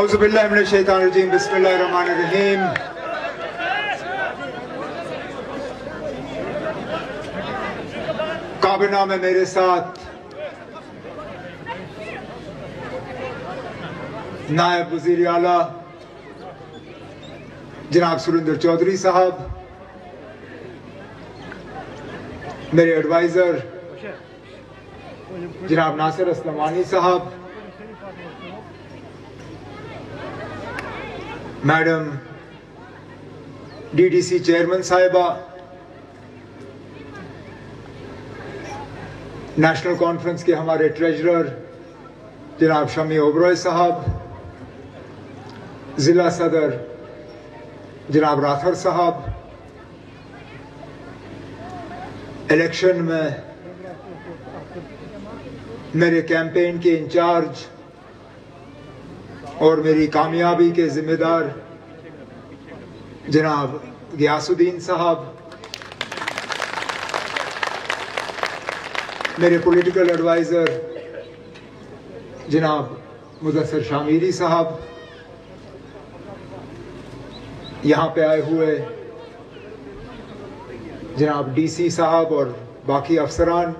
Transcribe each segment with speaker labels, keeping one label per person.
Speaker 1: औज़ुबिल्लाहि मिनश्शैतानिर्रजीम बिस्मिल्लाहिर्रहमानिर्रहीम। काबिना में मेरे साथ नायब वज़ीर आला जनाब सुरेंद्र चौधरी साहब, मेरे एडवाइज़र जनाब नासिर असलमानी साहब, मैडम डीडीसी चेयरमैन साहिबा, नेशनल कॉन्फ्रेंस के हमारे ट्रेजरर जनाब शमी ओबरॉय साहब, जिला सदर जनाब राथर साहब, इलेक्शन में मेरे कैंपेन के इंचार्ज और मेरी कामयाबी के जिम्मेदार जनाब गियासुद्दीन साहब, मेरे पॉलिटिकल एडवाइज़र जनाब मुदस्सिर शामिरी साहब, यहाँ पे आए हुए जनाब डीसी साहब और बाकी अफसरान,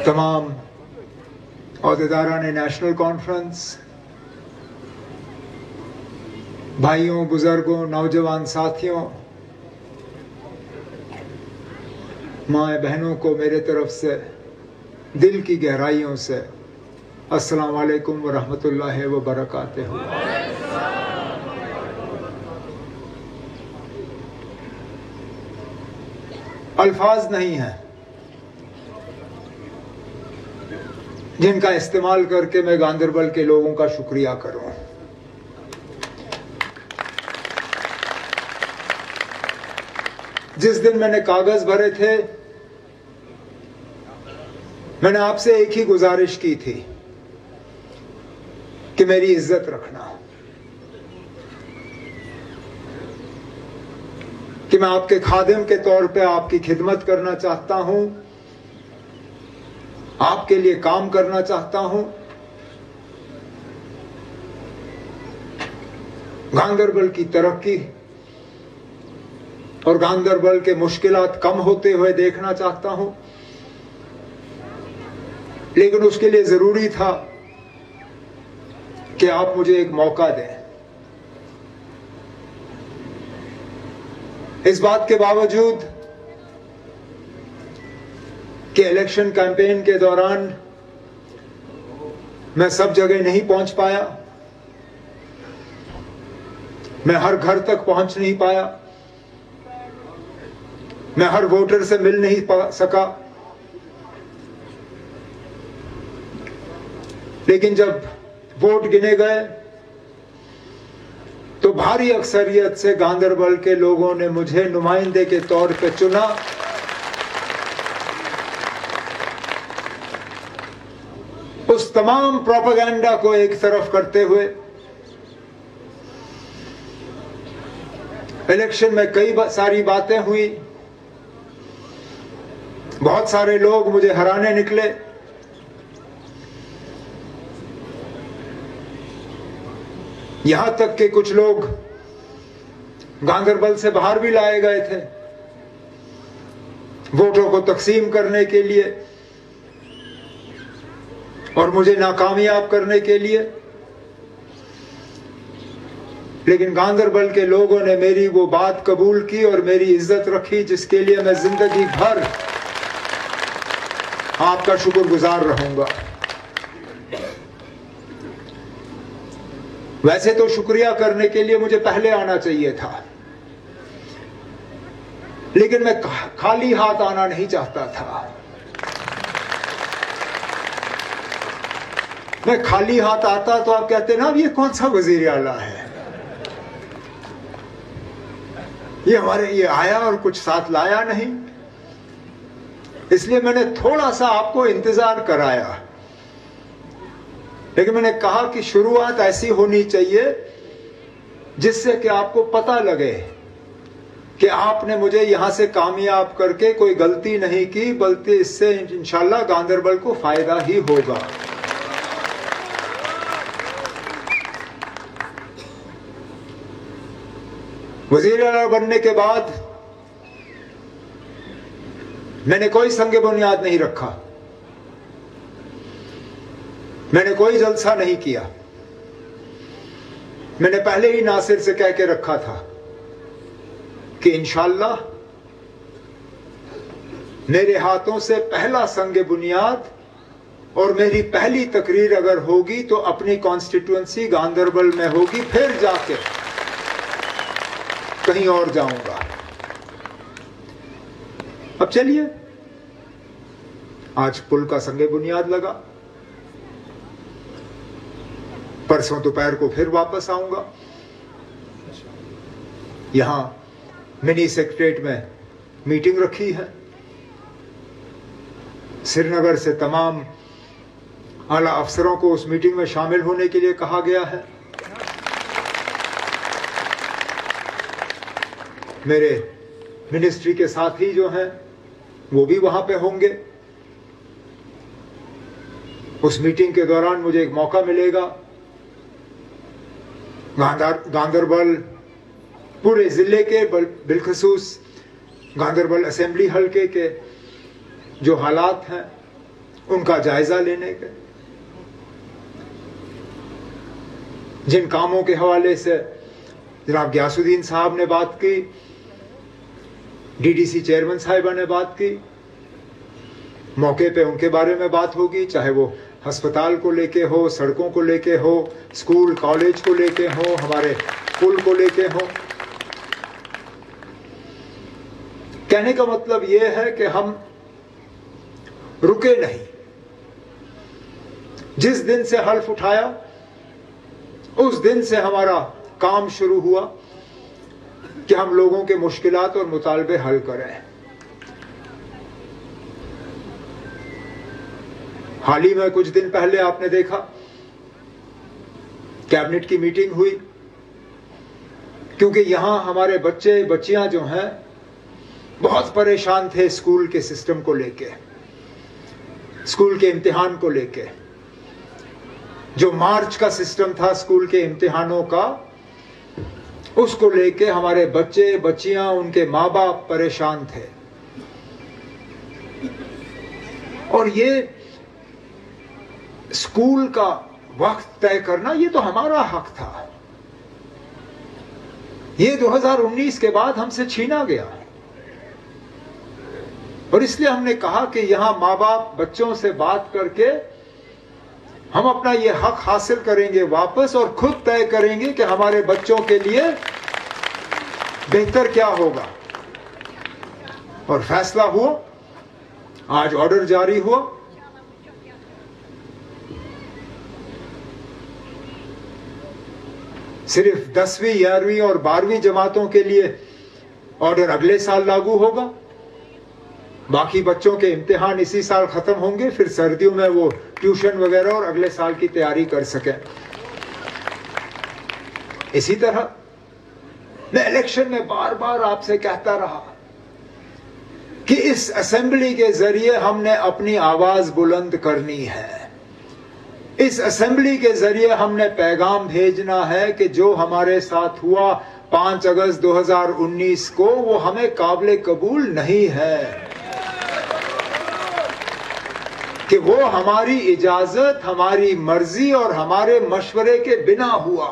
Speaker 1: तमाम अहदेदारान नेशनल कॉन्फ्रेंस, भाइयों, बुजुर्गों, नौजवान साथियों, माए बहनों को मेरे तरफ से दिल की गहराइयों से अस्सलाम वालेकुम व रहमतुल्लाहि व बरकातहू। अल्फाज नहीं है जिनका इस्तेमाल करके मैं गांदरबल के लोगों का शुक्रिया करूं। जिस दिन मैंने कागज भरे थे, मैंने आपसे एक ही गुजारिश की थी कि मेरी इज्जत रखना, कि मैं आपके खादिम के तौर पे आपकी खिदमत करना चाहता हूं, आपके लिए काम करना चाहता हूं। गांदरबल की तरक्की और गांदरबल के मुश्किलात कम होते हुए देखना चाहता हूं, लेकिन उसके लिए जरूरी था कि आप मुझे एक मौका दें। इस बात के बावजूद कि इलेक्शन कैंपेन के दौरान मैं सब जगह नहीं पहुंच पाया, मैं हर घर तक पहुंच नहीं पाया, मैं हर वोटर से मिल नहीं सका, लेकिन जब वोट गिने गए तो भारी अक्सरियत से गांदरबल के लोगों ने मुझे नुमाइंदे के तौर पे चुना। उस तमाम प्रोपेगेंडा को एक तरफ करते हुए इलेक्शन में कई सारी बातें हुई, बहुत सारे लोग मुझे हराने निकले, यहां तक कि कुछ लोग गांदरबल से बाहर भी लाए गए थे वोटों को तकसीम करने के लिए और मुझे नाकामयाब करने के लिए। लेकिन गांदरबल के लोगों ने मेरी वो बात कबूल की और मेरी इज्जत रखी, जिसके लिए मैं जिंदगी भर आपका शुक्रगुजार रहूंगा। वैसे तो शुक्रिया करने के लिए मुझे पहले आना चाहिए था, लेकिन मैं खाली हाथ आना नहीं चाहता था। मैं खाली हाथ आता तो आप कहते ना, अब ये कौन सा वजीर आला है, ये आया और कुछ साथ लाया नहीं। इसलिए मैंने थोड़ा सा आपको इंतजार कराया, लेकिन मैंने कहा कि शुरुआत ऐसी होनी चाहिए जिससे कि आपको पता लगे कि आपने मुझे यहां से कामयाब करके कोई गलती नहीं की, बल्कि इससे इंशाल्लाह गांदरबल को फायदा ही होगा। वजीर आला बनने के बाद मैंने कोई संग बुनियाद नहीं रखा, मैंने कोई जलसा नहीं किया। मैंने पहले ही नासिर से कह के रखा था कि इंशाअल्लाह मेरे हाथों से पहला संग बुनियाद और मेरी पहली तकरीर अगर होगी तो अपनी कॉन्स्टिट्यूएंसी गांदरबल में होगी, फिर जाके कहीं और जाऊंगा। अब चलिए, आज पुल का संग बुनियाद लगा, परसों दोपहर को फिर वापस आऊंगा। यहां मिनी सेक्रेटरीट में मीटिंग रखी है, श्रीनगर से तमाम आला अफसरों को उस मीटिंग में शामिल होने के लिए कहा गया है। मेरे मिनिस्ट्री के साथी जो हैं वो भी वहां पे होंगे। उस मीटिंग के दौरान मुझे एक मौका मिलेगा गांदरबल पूरे जिले के बिलखसूस गांदरबल असेंबली हलके के जो हालात हैं उनका जायजा लेने के, जिन कामों के हवाले से जनाब गयासुद्दीन साहब ने बात की, डीडीसी चेयरमैन साहिबा ने बात की, मौके पे उनके बारे में बात होगी, चाहे वो अस्पताल को लेके हो, सड़कों को लेके हो, स्कूल कॉलेज को लेके हो, हमारे पुल को लेके हो। कहने का मतलब यह है कि हम रुके नहीं। जिस दिन से हल्फ उठाया उस दिन से हमारा काम शुरू हुआ कि हम लोगों के मुश्किलात और मुतालबे हल करें। हाल ही में कुछ दिन पहले आपने देखा कैबिनेट की मीटिंग हुई, क्योंकि यहां हमारे बच्चे बच्चियां जो हैं बहुत परेशान थे स्कूल के सिस्टम को लेके, स्कूल के इम्तिहान को लेके। जो मार्च का सिस्टम था स्कूल के इम्तिहानों का, उसको लेके हमारे बच्चे बच्चियां, उनके माँ बाप परेशान थे। और ये स्कूल का वक्त तय करना, ये तो हमारा हक था। ये 2019 के बाद हमसे छीना गया, और इसलिए हमने कहा कि यहां माँ बाप बच्चों से बात करके हम अपना ये हक हासिल करेंगे वापस, और खुद तय करेंगे कि हमारे बच्चों के लिए बेहतर क्या होगा। और फैसला हुआ, आज ऑर्डर जारी हुआ। सिर्फ 10वीं 11वीं और 12वीं जमातों के लिए ऑर्डर अगले साल लागू होगा। बाकी बच्चों के इम्तिहान इसी साल खत्म होंगे, फिर सर्दियों में वो ट्यूशन वगैरह और अगले साल की तैयारी कर सकें। इसी तरह मैं इलेक्शन में बार बार आपसे कहता रहा कि इस असेंबली के जरिए हमने अपनी आवाज बुलंद करनी है। इस असेंबली के जरिए हमने पैगाम भेजना है कि जो हमारे साथ हुआ 5 अगस्त 2019 को, वो हमें काबिल कबूल नहीं है, कि वो हमारी इजाजत, हमारी मर्जी और हमारे मशवरे के बिना हुआ।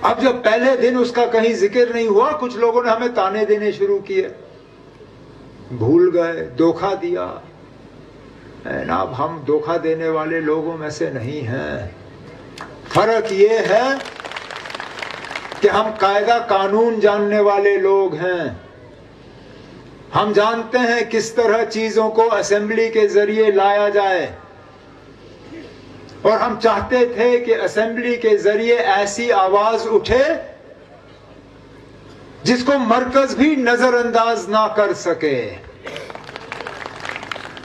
Speaker 1: अब जब पहले दिन उसका कहीं जिक्र नहीं हुआ, कुछ लोगों ने हमें ताने देने शुरू किए, भूल गए, धोखा दिया। ना, अब हम धोखा देने वाले लोगों में से नहीं हैं। फर्क ये है कि हम कायदा कानून जानने वाले लोग हैं। हम जानते हैं किस तरह चीजों को असेंबली के जरिए लाया जाए, और हम चाहते थे कि असेंबली के जरिए ऐसी आवाज उठे जिसको मरकज भी नजरअंदाज ना कर सके।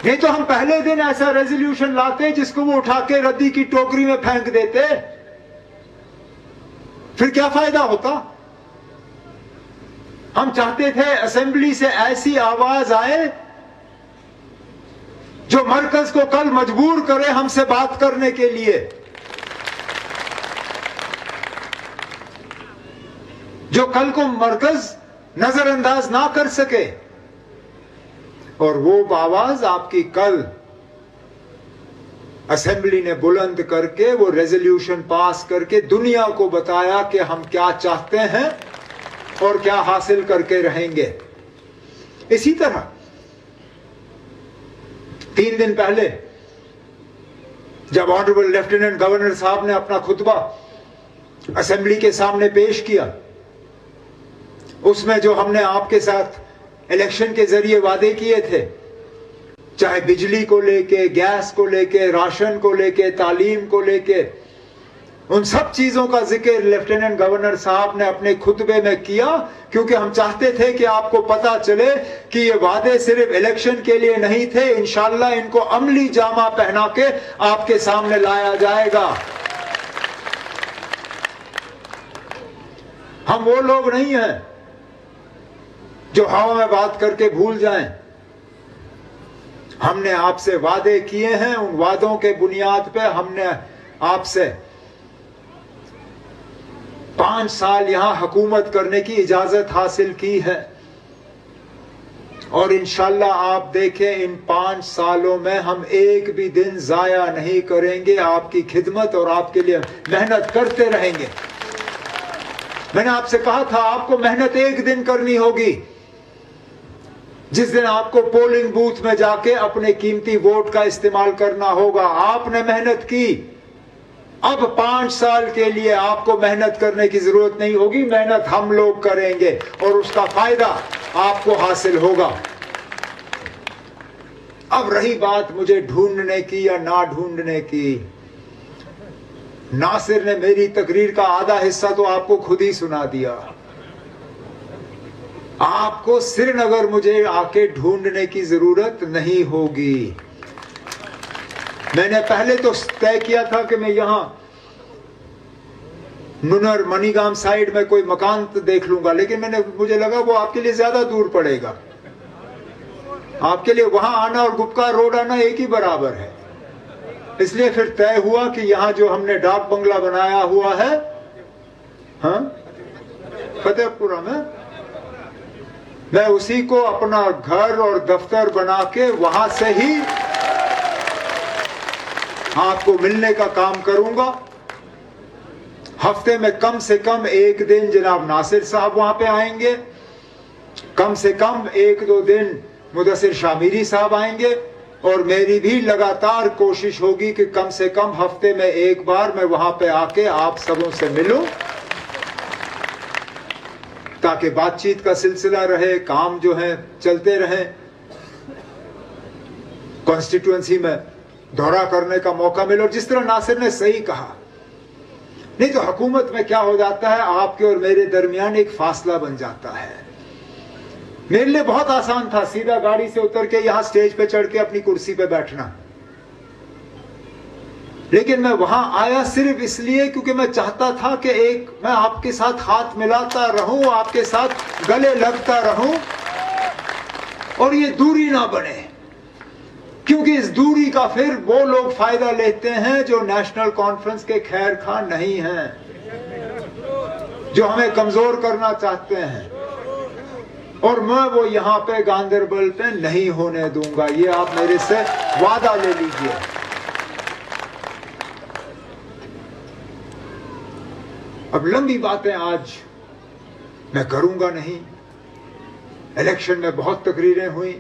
Speaker 1: नहीं तो हम पहले दिन ऐसा रेजोल्यूशन लाते जिसको वो उठा के रद्दी की टोकरी में फेंक देते, फिर क्या फायदा होता। हम चाहते थे असेंबली से ऐसी आवाज आए जो मरकज को कल मजबूर करे हमसे बात करने के लिए। जो कल को मरकज नजरअंदाज ना कर सके। और वो आवाज आपकी कल असेंबली ने बुलंद करके वो रेजोल्यूशन पास करके दुनिया को बताया कि हम क्या चाहते हैं और क्या हासिल करके रहेंगे। इसी तरह 3 दिन पहले जब ऑनरेबल लेफ्टिनेंट गवर्नर साहब ने अपना खुतबा असेंबली के सामने पेश किया, उसमें जो हमने आपके साथ इलेक्शन के जरिए वादे किए थे, चाहे बिजली को लेके, गैस को लेके, राशन को लेके, तालीम को लेके, उन सब चीजों का जिक्र लेफ्टिनेंट गवर्नर साहब ने अपने खुतबे में किया, क्योंकि हम चाहते थे कि आपको पता चले कि ये वादे सिर्फ इलेक्शन के लिए नहीं थे। इंशाल्लाह इनको अमली जामा पहना के आपके सामने लाया जाएगा। हम वो लोग नहीं हैं जो हवा में बात करके भूल जाएं। हमने आपसे वादे किए हैं, उन वादों के बुनियाद पे हमने आपसे 5 साल यहां हुकूमत करने की इजाजत हासिल की है। और इंशाल्लाह आप देखें, इन 5 सालों में हम एक भी दिन जाया नहीं करेंगे। आपकी खिदमत और आपके लिए मेहनत करते रहेंगे। मैंने आपसे कहा था आपको मेहनत एक दिन करनी होगी, जिस दिन आपको पोलिंग बूथ में जाके अपने कीमती वोट का इस्तेमाल करना होगा। आपने मेहनत की, अब 5 साल के लिए आपको मेहनत करने की जरूरत नहीं होगी। मेहनत हम लोग करेंगे और उसका फायदा आपको हासिल होगा। अब रही बात मुझे ढूंढने की या ना ढूंढने की, नासिर ने मेरी तकरीर का आधा हिस्सा तो आपको खुद ही सुना दिया। आपको श्रीनगर मुझे आके ढूंढने की जरूरत नहीं होगी। मैंने पहले तो तय किया था कि मैं यहां नुनर मनीगाम साइड में कोई मकान तो देख लूंगा, लेकिन मुझे लगा वो आपके लिए ज्यादा दूर पड़ेगा। आपके लिए वहां आना और गुपका रोड आना एक ही बराबर है। इसलिए फिर तय हुआ कि यहां जो हमने डाक बंगला बनाया हुआ है, हाँ, फतेहपुरा में, मैं उसी को अपना घर और दफ्तर बना के वहां से ही आपको मिलने का काम करूंगा। हफ्ते में कम से कम एक दिन जनाब नासिर साहब वहां पे आएंगे, कम से कम 1-2 दिन मुदस्सिर शामिरी साहब आएंगे, और मेरी भी लगातार कोशिश होगी कि कम से कम हफ्ते में एक बार मैं वहां पे आके आप सबों से मिलूं, ताकि बातचीत का सिलसिला रहे, काम जो है चलते रहे, कॉन्स्टिट्यूएंसी में दौरा करने का मौका मिले। और जिस तरह नासिर ने सही कहा, नहीं तो हुकूमत में क्या हो जाता है, आपके और मेरे दरमियान एक फासला बन जाता है। मेरे लिए बहुत आसान था सीधा गाड़ी से उतर के यहां स्टेज पे चढ़ के अपनी कुर्सी पे बैठना, लेकिन मैं वहां आया सिर्फ इसलिए क्योंकि मैं चाहता था कि मैं आपके साथ हाथ मिलाता रहूं, आपके साथ गले लगता रहूं, और ये दूरी ना बने, क्योंकि इस दूरी का फिर वो लोग फायदा लेते हैं जो नेशनल कॉन्फ्रेंस के खैर खां नहीं हैं, जो हमें कमजोर करना चाहते हैं। और मैं वो यहां पे गांदरबल पे नहीं होने दूंगा, ये आप मेरे से वादा ले लीजिए। अब लंबी बातें आज मैं करूंगा नहीं, इलेक्शन में बहुत तकरीरें हुई,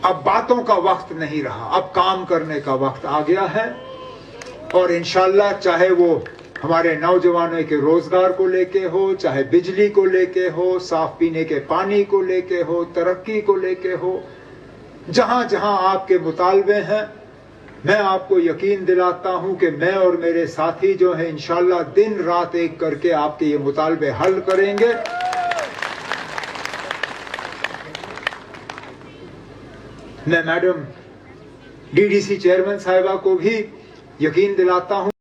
Speaker 1: अब बातों का वक्त नहीं रहा, अब काम करने का वक्त आ गया है। और इंशाल्लाह चाहे वो हमारे नौजवानों के रोजगार को लेके हो, चाहे बिजली को लेके हो, साफ पीने के पानी को लेके हो, तरक्की को लेके हो, जहां जहां आपके मुतालबे हैं, मैं आपको यकीन दिलाता हूं कि मैं और मेरे साथी जो हैं इंशाल्लाह दिन रात एक करके आपके ये मुतालबे हल करेंगे। मैं मैडम डीडीसी चेयरमैन साहिबा को भी यकीन दिलाता हूं